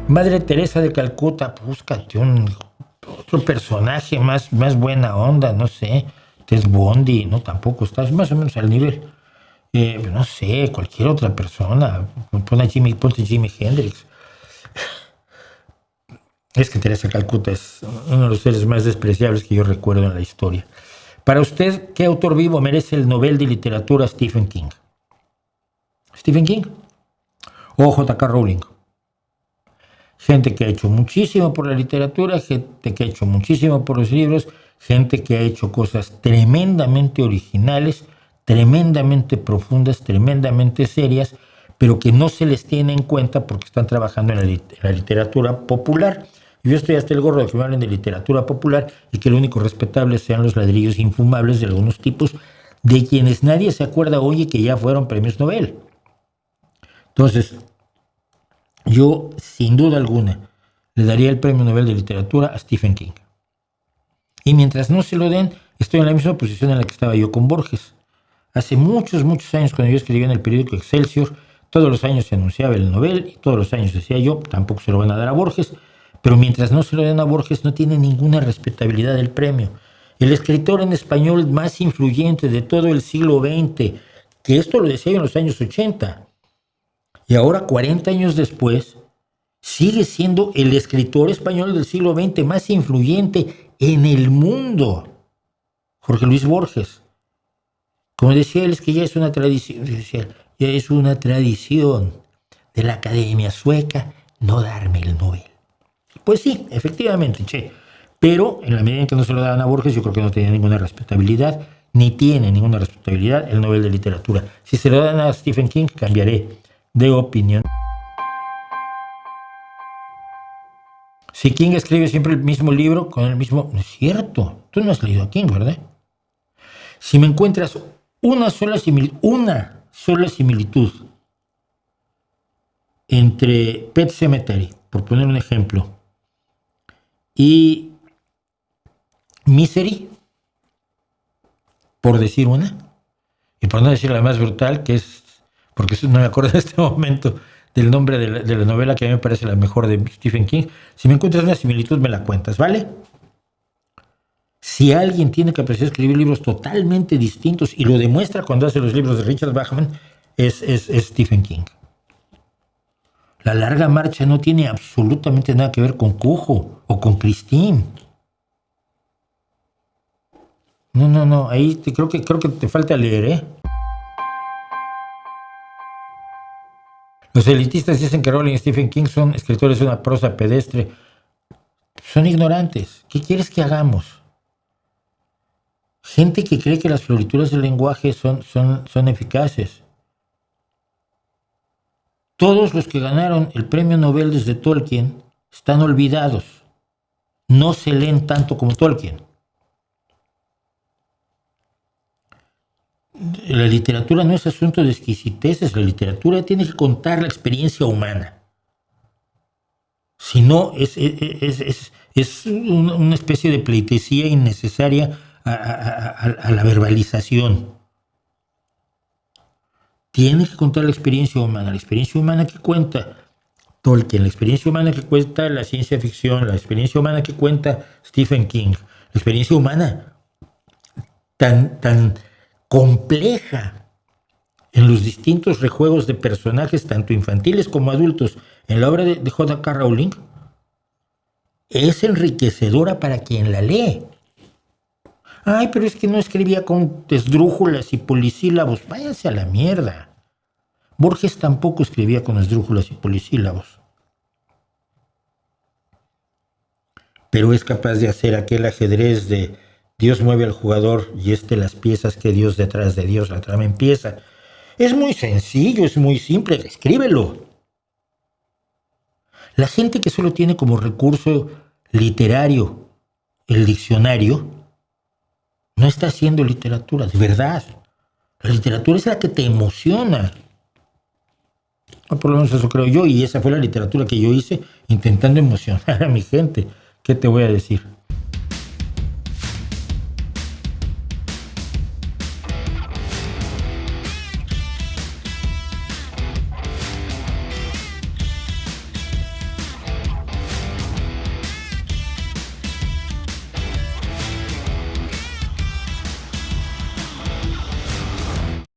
Madre Teresa de Calcuta, búscate otro personaje más buena onda, no sé. Ted Bundy, no, tampoco estás más o menos al nivel. No sé, cualquier otra persona. Ponte Jimi Hendrix. Es que Teresa de Calcuta es uno de los seres más despreciables que yo recuerdo en la historia. Para usted, ¿qué autor vivo merece el Nobel de Literatura Stephen King? ¿Stephen King? O J.K. Rowling. Gente que ha hecho muchísimo por la literatura, gente que ha hecho muchísimo por los libros, gente que ha hecho cosas tremendamente originales, tremendamente profundas, tremendamente serias, pero que no se les tiene en cuenta porque están trabajando en la literatura popular. Yo estoy hasta el gorro de que me hablen de literatura popular y que lo único respetable sean los ladrillos infumables de algunos tipos de quienes nadie se acuerda hoy y que ya fueron premios Nobel. Entonces, yo, sin duda alguna, le daría el premio Nobel de Literatura a Stephen King. Y mientras no se lo den, estoy en la misma posición en la que estaba yo con Borges. Hace muchos años, cuando yo escribía en el periódico Excelsior, todos los años se anunciaba el Nobel y todos los años decía yo, tampoco se lo van a dar a Borges, pero mientras no se lo den a Borges no tiene ninguna respetabilidad el premio. El escritor en español más influyente de todo el siglo XX, que esto lo decía yo en los años 80, y ahora 40 años después, sigue siendo el escritor español del siglo XX más influyente en el mundo, Jorge Luis Borges. Como decía él, es que ya es una tradición, ya es una tradición de la Academia Sueca no darme el Nobel. Pues sí, efectivamente, pero en la medida en que no se lo dan a Borges, yo creo que no tiene ninguna respetabilidad, ni tiene ninguna respetabilidad el Nobel de Literatura. Si se lo dan a Stephen King, cambiaré de opinión. Si King escribe siempre el mismo libro con el mismo... No es cierto, tú no has leído a King, ¿verdad? Si me encuentras una sola similitud entre Pet Sematary, por poner un ejemplo, y Misery, por decir una, y por no decir la más brutal, que es, porque no me acuerdo en este momento del nombre de la novela que a mí me parece la mejor de Stephen King, si me encuentras una similitud me la cuentas, ¿vale? Si alguien tiene capacidad de escribir libros totalmente distintos, y lo demuestra cuando hace los libros de Richard Bachman, es Stephen King. La larga marcha no tiene absolutamente nada que ver con Cujo o con Christine. No, ahí creo que te falta leer, ¿eh? Los elitistas dicen que Rowling y Stephen King son escritores de una prosa pedestre. Son ignorantes. ¿Qué quieres que hagamos? Gente que cree que las florituras del lenguaje son eficaces. Todos los que ganaron el premio Nobel desde Tolkien están olvidados. No se leen tanto como Tolkien. La literatura no es asunto de exquisiteces, la literatura tiene que contar la experiencia humana. Si no, es una especie de pleitesía innecesaria a la verbalización. Tiene que contar la experiencia humana que cuenta Tolkien, la experiencia humana que cuenta la ciencia ficción, la experiencia humana que cuenta Stephen King, la experiencia humana tan compleja en los distintos rejuegos de personajes, tanto infantiles como adultos, en la obra de J.K. Rowling, es enriquecedora para quien la lee. Ay, pero es que no escribía con esdrújulas y polisílabos. Váyanse a la mierda. Borges tampoco escribía con esdrújulas y polisílabos. Pero es capaz de hacer aquel ajedrez de Dios mueve al jugador y las piezas que Dios detrás de Dios, la trama empieza. Es muy sencillo, es muy simple, escríbelo. La gente que solo tiene como recurso literario el diccionario, no está haciendo literatura, de verdad. La literatura es la que te emociona. O por lo menos eso creo yo, y esa fue la literatura que yo hice intentando emocionar a mi gente. ¿Qué te voy a decir?